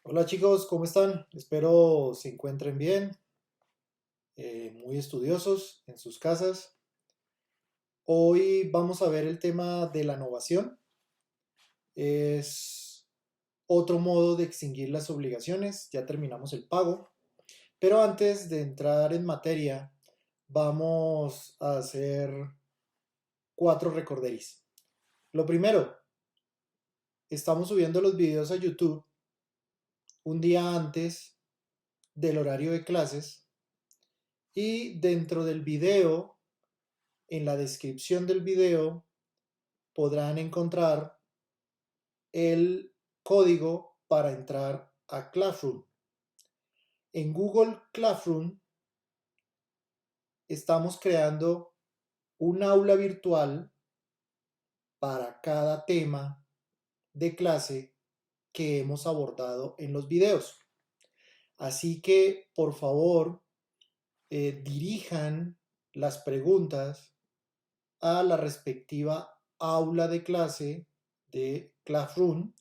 Hola chicos, ¿cómo están? Espero se encuentren bien, muy estudiosos en sus casas. Hoy vamos a ver el tema de la innovación. Es otro modo de extinguir las obligaciones. Ya terminamos el pago. Pero antes de entrar en materia, vamos a hacer cuatro recorderis. Lo primero, estamos subiendo los videos a YouTube un día antes del horario de clases y dentro del video, en la descripción del video, podrán encontrar el código para entrar a Classroom. En Google Classroom estamos creando un aula virtual para cada tema de clase que hemos abordado en los videos. Así que, por favor, dirijan las preguntas a la respectiva aula de clase de Classroom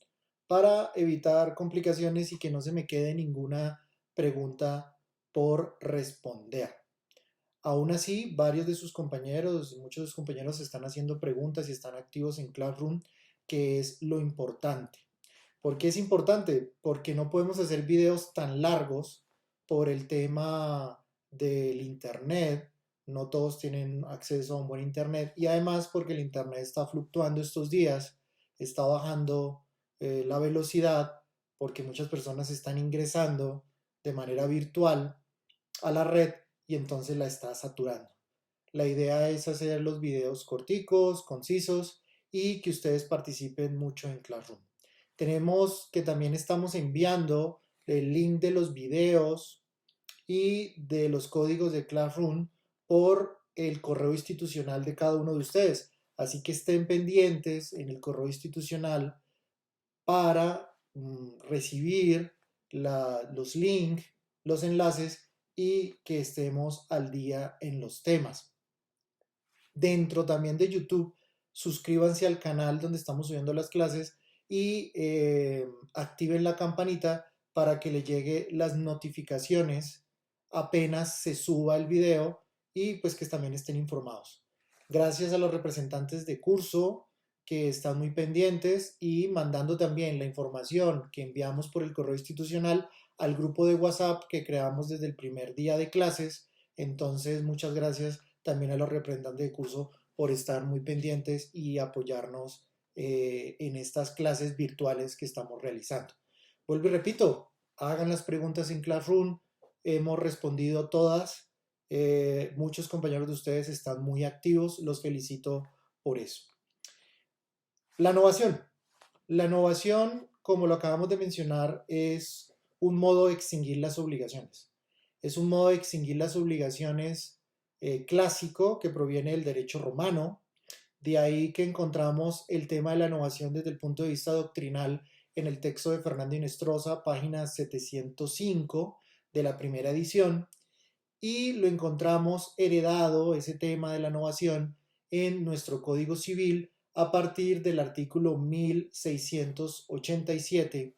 para evitar complicaciones y que no se me quede ninguna pregunta por responder. Aún así, varios de sus compañeros, muchos de sus compañeros están haciendo preguntas y están activos en Classroom, que es lo importante. ¿Por qué es importante? Porque no podemos hacer videos tan largos por el tema del internet. No todos tienen acceso a un buen internet y además porque el internet está fluctuando estos días, está bajando la velocidad porque muchas personas están ingresando de manera virtual a la red y entonces la está saturando. La idea es hacer los videos corticos, concisos y que ustedes participen mucho en Classroom. Tenemos que también estamos enviando el link de los videos y de los códigos de Classroom por el correo institucional de cada uno de ustedes. Así que estén pendientes en el correo institucional para recibir los links, los enlaces y que estemos al día en los temas. Dentro también de YouTube, suscríbanse al canal donde estamos subiendo las clases y activen la campanita para que le llegue las notificaciones apenas se suba el video y pues que también estén informados. Gracias a los representantes de curso que están muy pendientes y mandando también la información que enviamos por el correo institucional al grupo de WhatsApp que creamos desde el primer día de clases. Entonces, muchas gracias también a los representantes de curso por estar muy pendientes y apoyarnos en estas clases virtuales que estamos realizando. Vuelvo y repito, hagan las preguntas en Classroom, hemos respondido todas, muchos compañeros de ustedes están muy activos, los felicito por eso. La innovación. La innovación, como lo acabamos de mencionar, es un modo de extinguir las obligaciones. Es un modo de extinguir las obligaciones clásico que proviene del derecho romano. De ahí que encontramos el tema de la innovación desde el punto de vista doctrinal en el texto de Fernando Inestrosa, página 705 de la primera edición. Y lo encontramos heredado, ese tema de la innovación, en nuestro Código Civil a partir del artículo 1687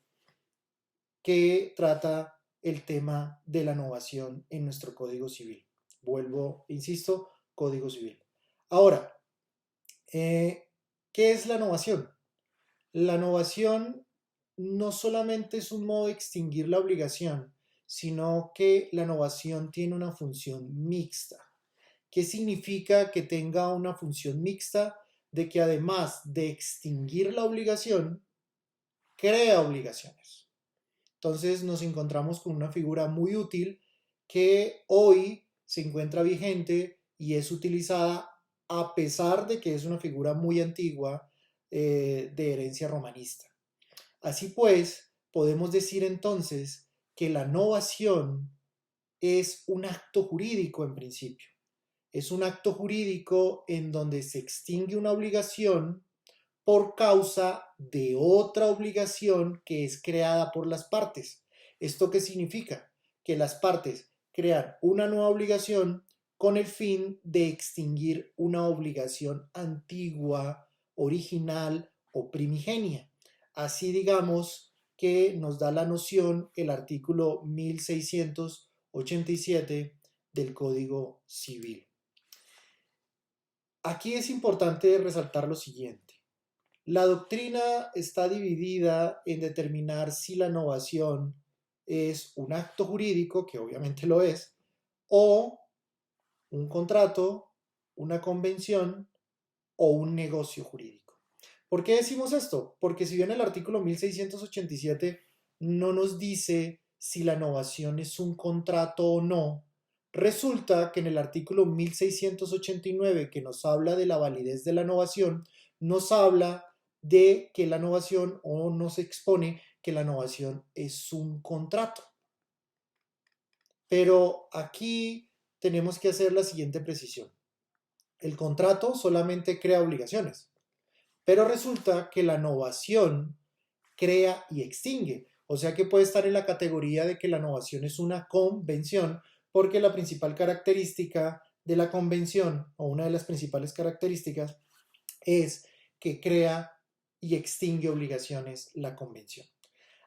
que trata el tema de la innovación en nuestro Código Civil. Vuelvo, insisto, Código Civil. Ahora, ¿qué es la innovación? La innovación no solamente es un modo de extinguir la obligación, sino que la innovación tiene una función mixta. ¿Qué significa que tenga una función mixta? De que además de extinguir la obligación, crea obligaciones. Entonces nos encontramos con una figura muy útil que hoy se encuentra vigente y es utilizada a pesar de que es una figura muy antigua de herencia romanista. Así pues, podemos decir entonces que la novación es un acto jurídico en principio. Es un acto jurídico en donde se extingue una obligación por causa de otra obligación que es creada por las partes. ¿Esto qué significa? Que las partes crean una nueva obligación con el fin de extinguir una obligación antigua, original o primigenia. Así digamos, que nos da la noción el artículo 1687 del Código Civil. Aquí es importante resaltar lo siguiente. La doctrina está dividida en determinar si la novación es un acto jurídico, que obviamente lo es, o un contrato, una convención o un negocio jurídico. ¿Por qué decimos esto? Porque si bien el artículo 1687 no nos dice si la novación es un contrato o no, resulta que en el artículo 1689, que nos habla de la validez de la novación, nos habla de que la novación, o nos expone que la novación es un contrato. Pero aquí tenemos que hacer la siguiente precisión. El contrato solamente crea obligaciones, pero resulta que la novación crea y extingue. O sea que puede estar en la categoría de que la novación es una convención, porque la principal característica de la convención, o una de las principales características, es que crea y extingue obligaciones la convención.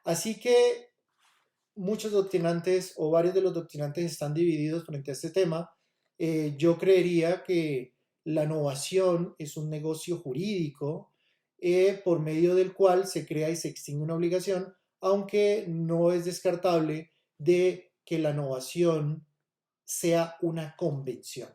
Así que muchos doctrinantes o varios de los doctrinantes están divididos frente a este tema. Yo creería que la novación es un negocio jurídico por medio del cual se crea y se extingue una obligación, aunque no es descartable de que la novación sea una convención.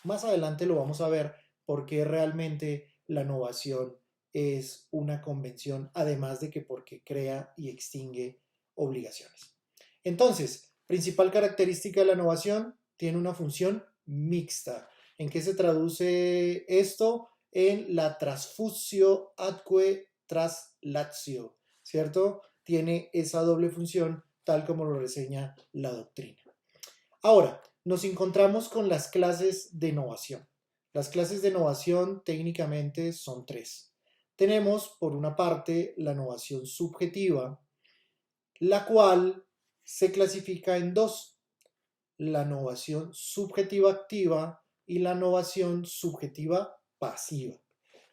Más adelante lo vamos a ver porque realmente la novación es una convención, además de que porque crea y extingue obligaciones. Entonces, principal característica de la novación, tiene una función mixta. ¿En qué se traduce esto? En la transfusio atque traslatio, ¿cierto? Tiene esa doble función tal como lo reseña la doctrina. Ahora, nos encontramos con las clases de novación. Las clases de novación técnicamente son tres. Tenemos, por una parte, la novación subjetiva, la cual se clasifica en dos: la novación subjetiva activa y la novación subjetiva pasiva.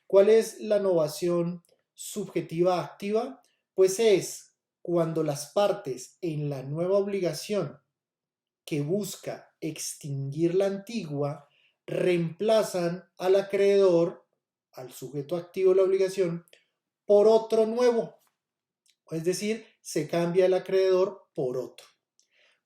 ¿Cuál es la novación subjetiva activa? Pues es cuando las partes en la nueva obligación que busca extinguir la antigua reemplazan al acreedor, al sujeto activo de la obligación, por otro nuevo. Es decir, se cambia el acreedor por otro.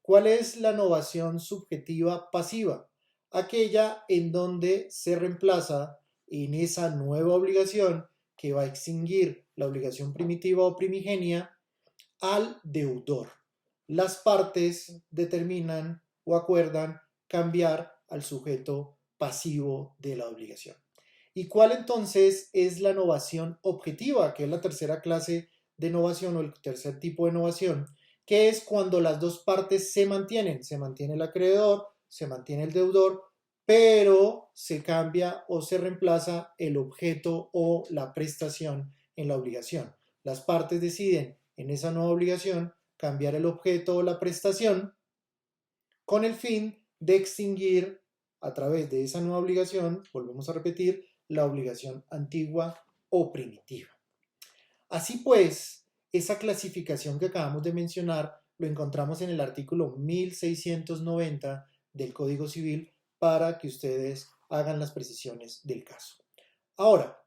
¿Cuál es la novación subjetiva pasiva? Aquella en donde se reemplaza en esa nueva obligación que va a extinguir la obligación primitiva o primigenia al deudor. Las partes determinan o acuerdan cambiar al sujeto pasivo de la obligación. ¿Y cuál entonces es la novación objetiva, que es la tercera clase de novación o el tercer tipo de novación, que es cuando las dos partes se mantiene el acreedor, se mantiene el deudor, pero se cambia o se reemplaza el objeto o la prestación en la obligación? Las partes deciden en esa nueva obligación cambiar el objeto o la prestación con el fin de extinguir a través de esa nueva obligación, volvemos a repetir, la obligación antigua o primitiva. Así pues, esa clasificación que acabamos de mencionar lo encontramos en el artículo 1690 del Código Civil para que ustedes hagan las precisiones del caso. Ahora,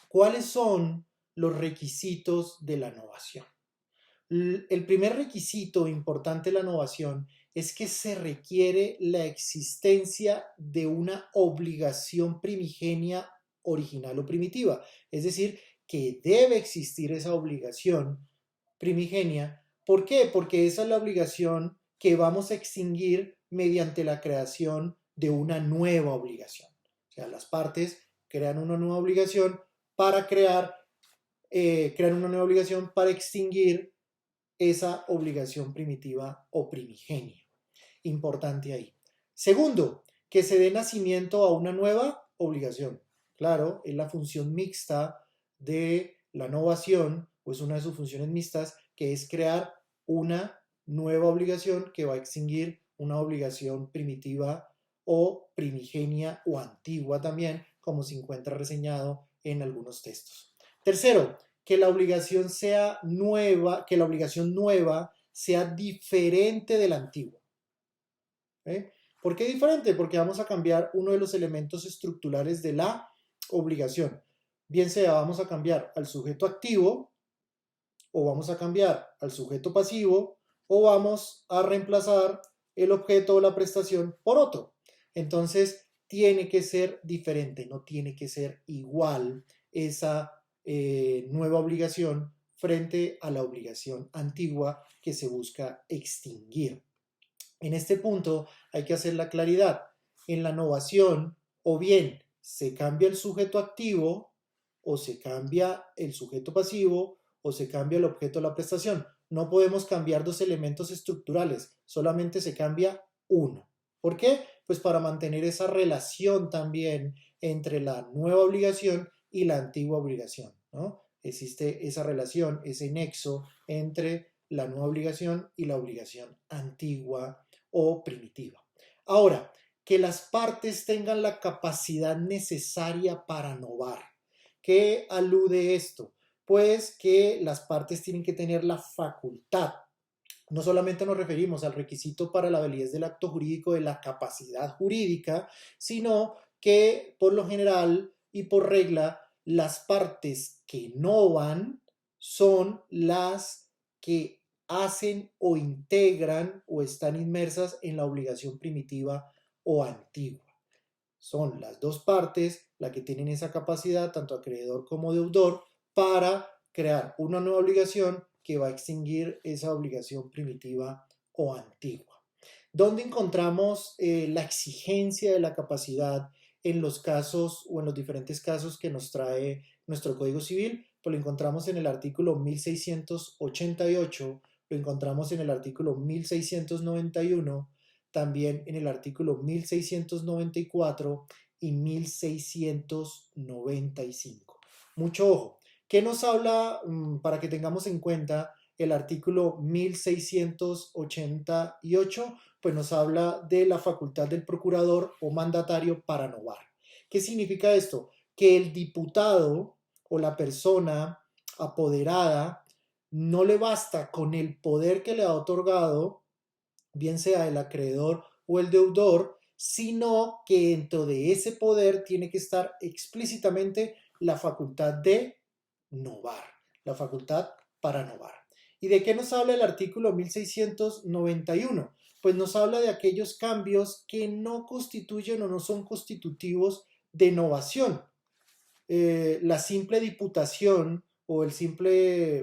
¿cuáles son los requisitos de la novación? El primer requisito importante de la novación es que se requiere la existencia de una obligación primigenia original o primitiva. Es decir, que debe existir esa obligación primigenia. ¿Por qué? Porque esa es la obligación que vamos a extinguir mediante la creación de una nueva obligación. O sea, las partes crean una nueva obligación para crean una nueva obligación para extinguir esa obligación primitiva o primigenia. Importante ahí. Segundo, que se dé nacimiento a una nueva obligación. Claro, es la función mixta de la novación, pues una de sus funciones mixtas, que es crear una nueva obligación que va a extinguir una obligación primitiva o primigenia o antigua también, como se encuentra reseñado en algunos textos. Tercero, que la obligación sea nueva, que la obligación nueva sea diferente de la antigua. ¿Eh? ¿Por qué diferente? Porque vamos a cambiar uno de los elementos estructurales de la obligación. Bien sea vamos a cambiar al sujeto activo, o vamos a cambiar al sujeto pasivo, o vamos a reemplazar el objeto o la prestación por otro. Entonces, tiene que ser diferente, no tiene que ser igual esa nueva obligación frente a la obligación antigua que se busca extinguir. En este punto hay que hacer la claridad. En la novación, o bien se cambia el sujeto activo, o se cambia el sujeto pasivo, o se cambia el objeto de la prestación. No podemos cambiar dos elementos estructurales, solamente se cambia uno. ¿Por qué? Pues para mantener esa relación también entre la nueva obligación y la antigua obligación, ¿no? Existe esa relación, ese nexo entre la nueva obligación y la obligación antigua o primitiva. Ahora, que las partes tengan la capacidad necesaria para novar. ¿Qué alude esto? Pues que las partes tienen que tener la facultad. No solamente nos referimos al requisito para la validez del acto jurídico de la capacidad jurídica, sino que por lo general y por regla, las partes que no van son las que hacen o integran o están inmersas en la obligación primitiva o antigua. Son las dos partes las que tienen esa capacidad, tanto acreedor como deudor, para crear una nueva obligación que va a extinguir esa obligación primitiva o antigua. ¿Dónde encontramos la exigencia de la capacidad en los casos o en los diferentes casos que nos trae nuestro Código Civil? Pues lo encontramos en el artículo 1688, lo encontramos en el artículo 1691, también en el artículo 1694 y 1695. Mucho ojo. ¿Qué nos habla para que tengamos en cuenta el artículo 1688? Pues nos habla de la facultad del procurador o mandatario para novar. ¿Qué significa esto? Que el diputado o la persona apoderada no le basta con el poder que le ha otorgado, bien sea el acreedor o el deudor, sino que dentro de ese poder tiene que estar explícitamente la facultad de novar, la facultad para novar. ¿Y de qué nos habla el artículo 1691? Pues nos habla de aquellos cambios que no constituyen o no son constitutivos de novación. La simple diputación o el simple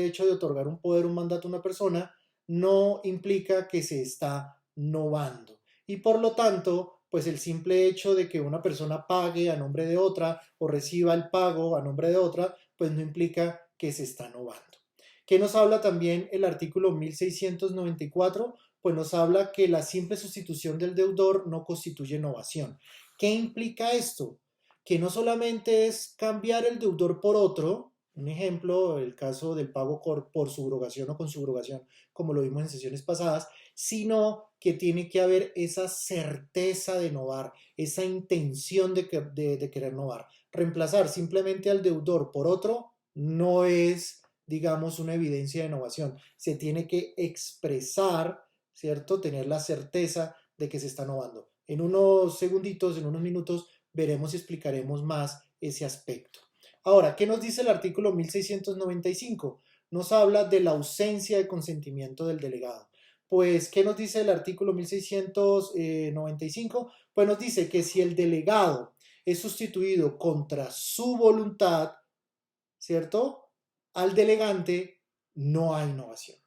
hecho de otorgar un poder, un mandato a una persona, no implica que se está novando. Y por lo tanto, pues el simple hecho de que una persona pague a nombre de otra o reciba el pago a nombre de otra, pues no implica que se está novando. ¿Qué nos habla también el artículo 1694? Pues nos habla que la simple sustitución del deudor no constituye novación. ¿Qué implica esto? Que no solamente es cambiar el deudor por otro, un ejemplo, el caso del pago por subrogación o con subrogación, como lo vimos en sesiones pasadas, sino que tiene que haber esa certeza de novar, esa intención de querer novar. Reemplazar simplemente al deudor por otro no es, digamos, una evidencia de novación. Se tiene que expresar, ¿cierto? Tener la certeza de que se está novando. En unos segunditos, en unos minutos, veremos y explicaremos más ese aspecto. Ahora, ¿qué nos dice el artículo 1695? Nos habla de la ausencia de consentimiento del delegado. Pues, ¿qué nos dice el artículo 1695? Pues nos dice que si el delegado es sustituido contra su voluntad, ¿cierto? Al delegante no hay innovación.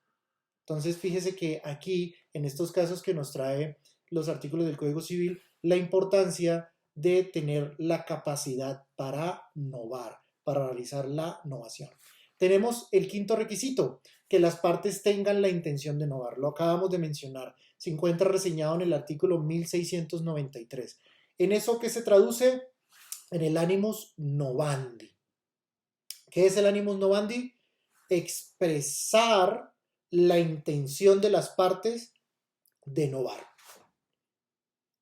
Entonces, fíjese que aquí, en estos casos que nos trae los artículos del Código Civil, la importancia de tener la capacidad para novar, para realizar la novación. Tenemos el quinto requisito, que las partes tengan la intención de novar. Lo acabamos de mencionar. Se encuentra reseñado en el artículo 1693. ¿En eso qué se traduce? En el animus novandi. ¿Qué es el animus novandi? Expresar la intención de las partes de novar.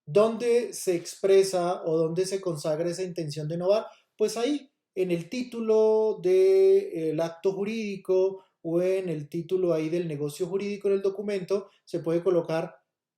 ¿Dónde se expresa o dónde se consagra esa intención de novar? Pues ahí, en el título del acto jurídico o en el título ahí del negocio jurídico en el documento, se puede colocar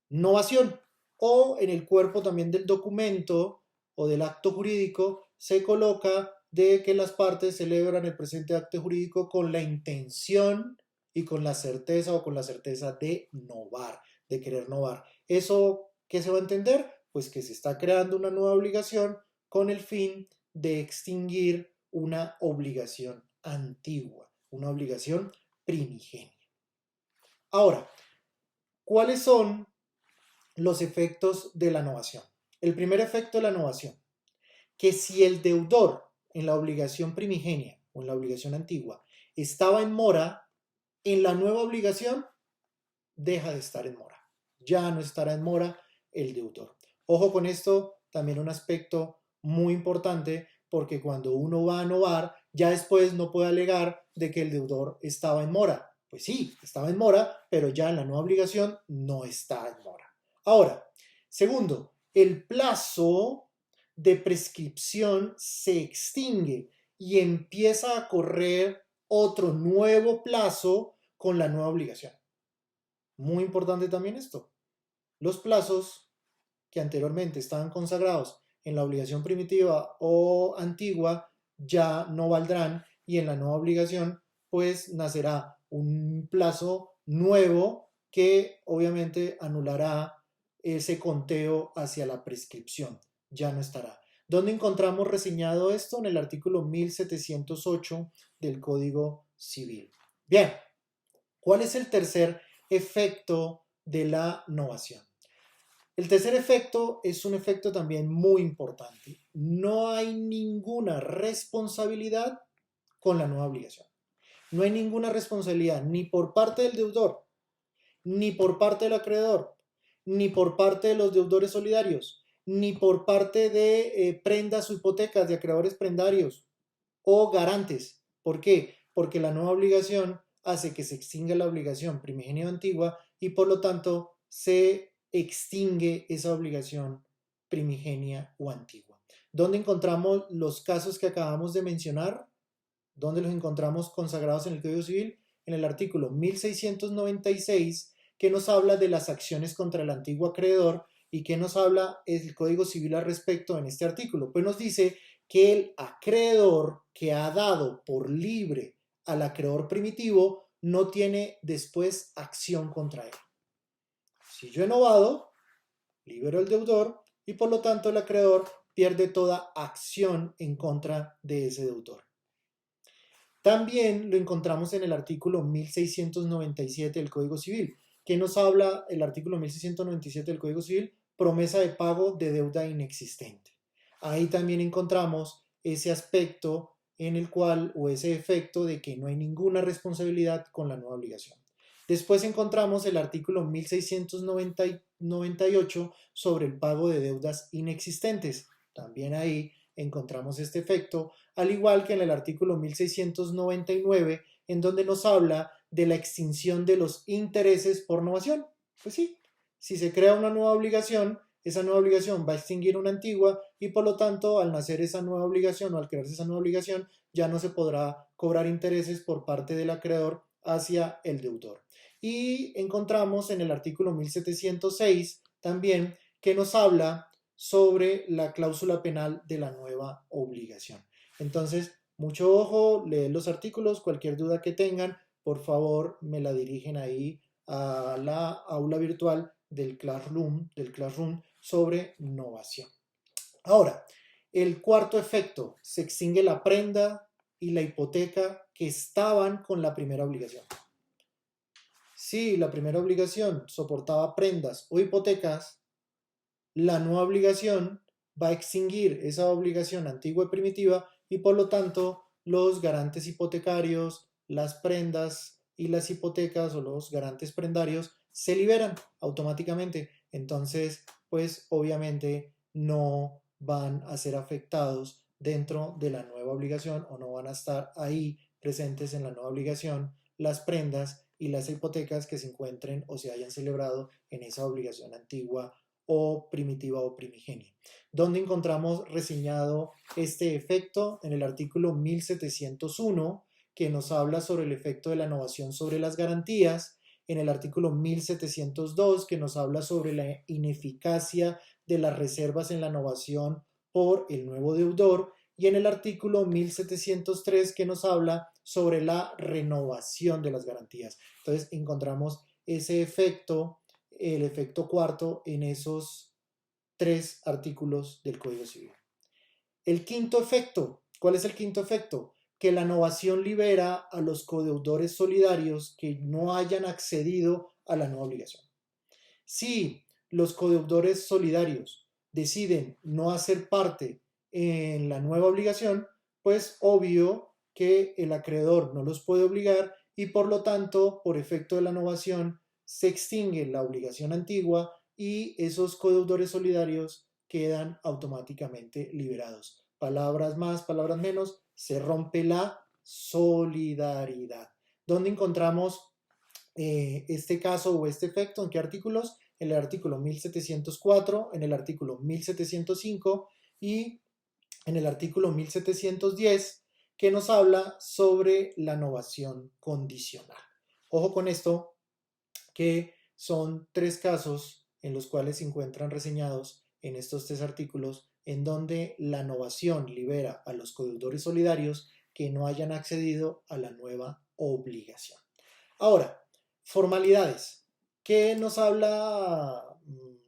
novación, o en el cuerpo también del documento o del acto jurídico se coloca de que las partes celebran el presente acto jurídico con la intención y con la certeza o con la certeza de novar, de querer novar. ¿Eso qué se va a entender? Pues que se está creando una nueva obligación con el fin de extinguir una obligación antigua, una obligación primigenia. Ahora, ¿cuáles son los efectos de la novación? El primer efecto de la novación, que si el deudor en la obligación primigenia o en la obligación antigua estaba en mora, en la nueva obligación deja de estar en mora. Ya no estará en mora el deudor. Ojo con esto, también un aspecto muy importante, porque cuando uno va a novar, ya después no puede alegar de que el deudor estaba en mora. Pues sí, estaba en mora, pero ya en la nueva obligación no está en mora. Ahora, segundo, el plazo de prescripción se extingue y empieza a correr otro nuevo plazo con la nueva obligación. Muy importante también esto. Los plazos que anteriormente estaban consagrados en la obligación primitiva o antigua ya no valdrán, y en la nueva obligación pues nacerá un plazo nuevo que obviamente anulará ese conteo hacia la prescripción. Ya no estará. ¿Dónde encontramos reseñado esto? En el artículo 1708 del Código Civil. Bien, ¿cuál es el tercer efecto de la novación? El tercer efecto es un efecto también muy importante. No hay ninguna responsabilidad con la nueva obligación. No hay ninguna responsabilidad ni por parte del deudor, ni por parte del acreedor, ni por parte de los deudores solidarios, ni por parte de prendas o hipotecas de acreedores prendarios o garantes. ¿Por qué? Porque la nueva obligación hace que se extinga la obligación primigenia o antigua y por lo tanto se extingue esa obligación primigenia o antigua. ¿Dónde encontramos los casos que acabamos de mencionar? ¿Dónde los encontramos consagrados en el Código Civil? En el artículo 1696, que nos habla de las acciones contra el antiguo acreedor. ¿Y que nos habla el Código Civil al respecto en este artículo? Pues nos dice que el acreedor que ha dado por libre al acreedor primitivo no tiene después acción contra él. Si yo he novado, libero al deudor y por lo tanto el acreedor pierde toda acción en contra de ese deudor. También lo encontramos en el artículo 1697 del Código Civil, que nos habla el artículo 1697 del Código Civil, promesa de pago de deuda inexistente. Ahí también encontramos ese aspecto en el cual, o ese efecto de que no hay ninguna responsabilidad con la nueva obligación. Después encontramos el artículo 1698 sobre el pago de deudas inexistentes. También ahí encontramos este efecto, al igual que en el artículo 1699, en donde nos habla de la extinción de los intereses por novación. Pues sí, si se crea una nueva obligación, esa nueva obligación va a extinguir una antigua y por lo tanto al nacer esa nueva obligación o al crearse esa nueva obligación ya no se podrá cobrar intereses por parte del acreedor hacia el deudor. Y encontramos en el artículo 1706 también que nos habla sobre la cláusula penal de la nueva obligación. Entonces, mucho ojo, leen los artículos, cualquier duda que tengan, por favor me la dirigen ahí a la aula virtual del Classroom sobre novación. Ahora, el cuarto efecto, se extingue la prenda y la hipoteca que estaban con la primera obligación. Si la primera obligación soportaba prendas o hipotecas, la nueva obligación va a extinguir esa obligación antigua y primitiva y por lo tanto los garantes hipotecarios, las prendas y las hipotecas o los garantes prendarios se liberan automáticamente. Entonces, pues obviamente no van a ser afectados dentro de la nueva obligación o no van a estar ahí presentes en la nueva obligación las prendas y las hipotecas que se encuentren o se hayan celebrado en esa obligación antigua o primitiva o primigenia. ¿Dónde encontramos reseñado este efecto? En el artículo 1701, que nos habla sobre el efecto de la novación sobre las garantías, en el artículo 1702, que nos habla sobre la ineficacia de las reservas en la novación por el nuevo deudor, y en el artículo 1703, que nos habla sobre la renovación de las garantías. Entonces encontramos ese efecto, el efecto cuarto, en esos 3 artículos del Código Civil. El quinto efecto, ¿cuál es el quinto efecto? Que la novación libera a los codeudores solidarios que no hayan accedido a la nueva obligación. Si los codeudores solidarios deciden no hacer parte en la nueva obligación, pues obvio que el acreedor no los puede obligar y por lo tanto, por efecto de la novación, se extingue la obligación antigua y esos codeudores solidarios quedan automáticamente liberados. Palabras más, palabras menos, se rompe la solidaridad. ¿Dónde encontramos este caso o este efecto? ¿En qué artículos? En el artículo 1704, en el artículo 1705 y en el artículo 1710, que nos habla sobre la novación condicional. Ojo con esto, que son 3 casos en los cuales se encuentran reseñados en estos 3 artículos, en donde la novación libera a los codeudores solidarios que no hayan accedido a la nueva obligación. Ahora, formalidades. ¿Qué nos habla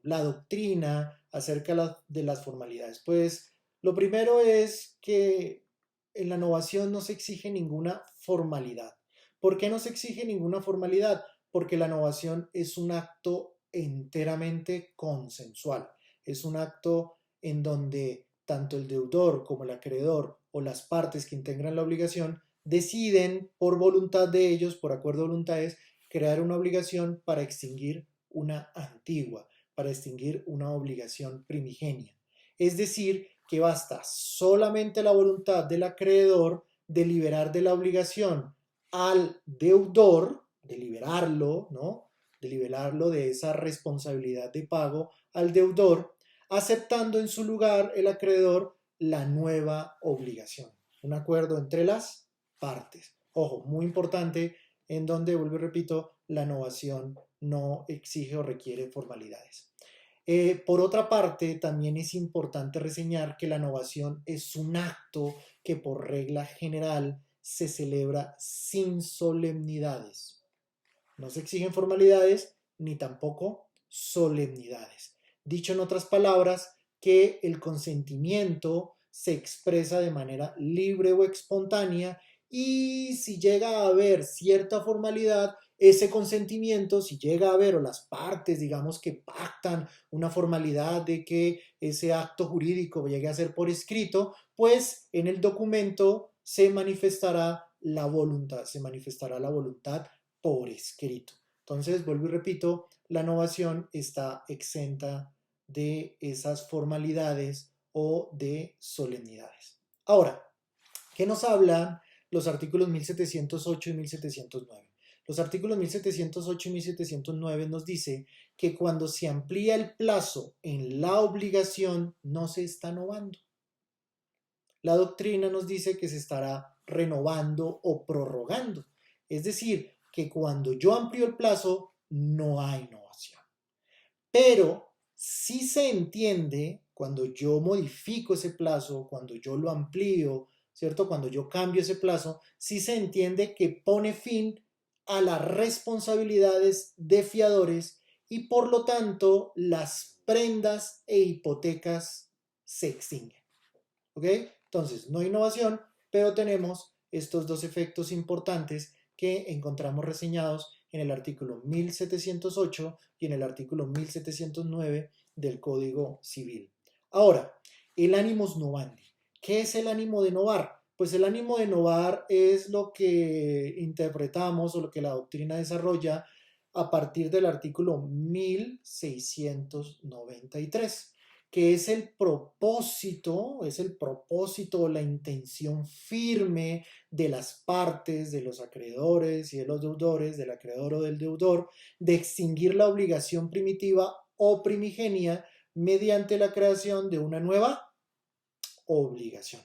la doctrina acerca de las formalidades? Pues lo primero es que en la novación no se exige ninguna formalidad. ¿Por qué no se exige ninguna formalidad? Porque la novación es un acto enteramente consensual. Es un acto en donde tanto el deudor como el acreedor o las partes que integran la obligación deciden por voluntad de ellos, por acuerdo de voluntades, crear una obligación para extinguir una antigua, para extinguir una obligación primigenia. Es decir, que basta solamente la voluntad del acreedor de liberar de la obligación al deudor, de liberarlo, ¿no? De liberarlo de esa responsabilidad de pago al deudor, aceptando en su lugar el acreedor la nueva obligación. Un acuerdo entre las partes. Ojo, muy importante, en donde, vuelvo y repito, la novación no exige o requiere formalidades. Por otra parte, también es importante reseñar que la novación es un acto que por regla general se celebra sin solemnidades. No se exigen formalidades ni tampoco solemnidades. Dicho en otras palabras, que el consentimiento se expresa de manera libre o espontánea y si llega a haber cierta formalidad, ese consentimiento, si llega a haber o las partes, digamos, que pactan una formalidad de que ese acto jurídico llegue a ser por escrito, pues en el documento se manifestará la voluntad por escrito. Entonces, vuelvo y repito, la novación está exenta de esas formalidades o de solemnidades. Ahora, ¿qué nos hablan los artículos 1708 y 1709? Los artículos 1708 y 1709 nos dice que cuando se amplía el plazo en la obligación no se está novando. La doctrina nos dice que se estará renovando o prorrogando. Es decir, que cuando yo amplío el plazo no hay innovación. Pero sí se entiende cuando yo modifico ese plazo, cuando yo lo amplío, ¿cierto? Cuando yo cambio ese plazo, sí se entiende que pone fin a las responsabilidades de fiadores y por lo tanto las prendas e hipotecas se extinguen. ¿Ok? Entonces, no hay innovación, pero tenemos estos 2 efectos importantes que encontramos reseñados en el artículo 1708 y en el artículo 1709 del Código Civil. Ahora, el animus novandi. ¿Qué es el ánimo de novar? Pues el ánimo de novar es lo que interpretamos o lo que la doctrina desarrolla a partir del artículo 1693, que es el propósito, la intención firme de las partes, de los acreedores y de los deudores, del acreedor o del deudor, de extinguir la obligación primitiva o primigenia mediante la creación de una nueva obligación.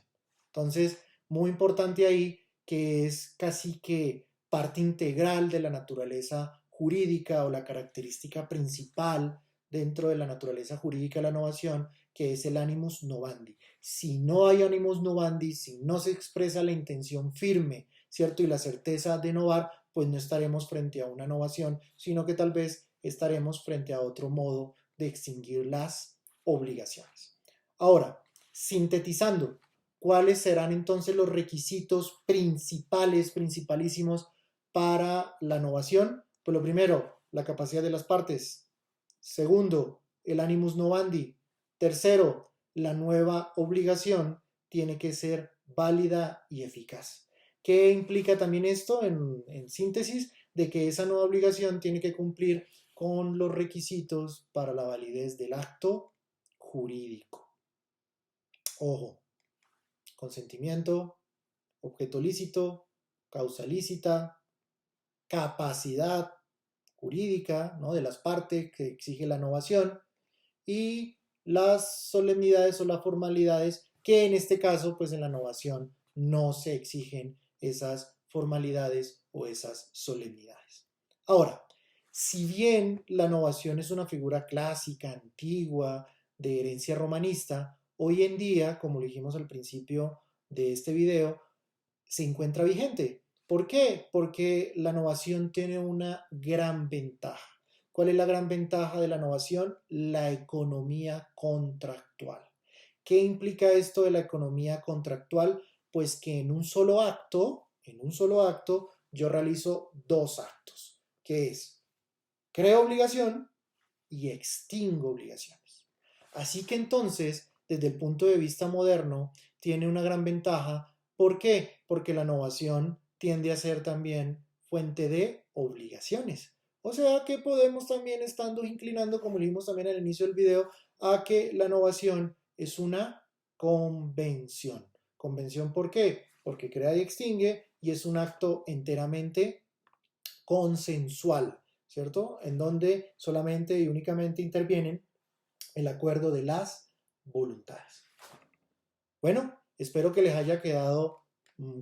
Entonces, muy importante ahí que es casi que parte integral de la naturaleza jurídica o la característica principal dentro de la naturaleza jurídica de la innovación, que es el animus novandi. Si no hay animus novandi, si no se expresa la intención firme, ¿cierto? Y la certeza de innovar, pues no estaremos frente a una innovación, sino que tal vez estaremos frente a otro modo de extinguir las obligaciones. Ahora, sintetizando, ¿cuáles serán entonces los requisitos principalísimos para la innovación? Pues lo primero, la capacidad de las partes. Segundo, el animus novandi. Tercero, la nueva obligación tiene que ser válida y eficaz. ¿Qué implica también esto en síntesis? De que esa nueva obligación tiene que cumplir con los requisitos para la validez del acto jurídico. Ojo, consentimiento, objeto lícito, causa lícita, capacidad jurídica, ¿no?, de las partes que exige la innovación y las solemnidades o las formalidades que en este caso, pues en la innovación no se exigen esas formalidades o esas solemnidades. Ahora, si bien la innovación es una figura clásica, antigua, de herencia romanista, hoy en día, como lo dijimos al principio de este video, se encuentra vigente. ¿Por qué? Porque la innovación tiene una gran ventaja. ¿Cuál es la gran ventaja de la innovación? La economía contractual. ¿Qué implica esto de la economía contractual? Pues que en un solo acto, yo realizo dos actos, que es creo obligación y extingo obligaciones. Así que entonces, desde el punto de vista moderno, tiene una gran ventaja. ¿Por qué? Porque la innovación tiende a ser también fuente de obligaciones. O sea que podemos también estando inclinando, como dijimos también al inicio del video, a que la innovación es una convención. ¿Convención por qué? Porque crea y extingue y es un acto enteramente consensual, ¿cierto? En donde solamente y únicamente intervienen el acuerdo de las voluntades. Bueno, espero que les haya quedado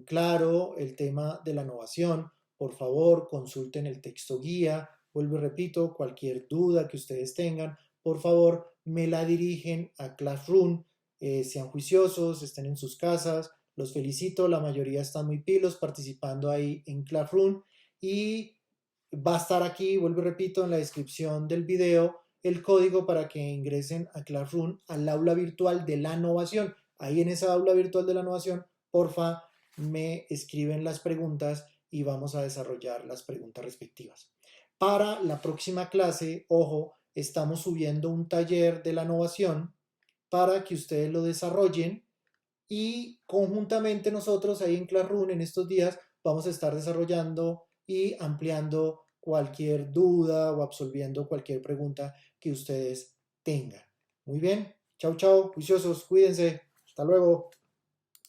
claro el tema de la innovación. Por favor, consulten el texto guía. Vuelvo y repito, cualquier duda que ustedes tengan, por favor, me la dirigen a Classroom. Sean juiciosos, estén en sus casas. Los felicito, la mayoría están muy pilos participando ahí en Classroom. Y va a estar aquí, vuelvo y repito, en la descripción del video el código para que ingresen a Classroom, al aula virtual de la innovación. Ahí en esa aula virtual de la innovación, porfa, me escriben las preguntas y vamos a desarrollar las preguntas respectivas. Para la próxima clase, ojo, estamos subiendo un taller de la innovación para que ustedes lo desarrollen y conjuntamente nosotros ahí en Classroom en estos días vamos a estar desarrollando y ampliando cualquier duda o absolviendo cualquier pregunta que ustedes tengan. Muy bien, chao, chao, juiciosos, cuídense, hasta luego.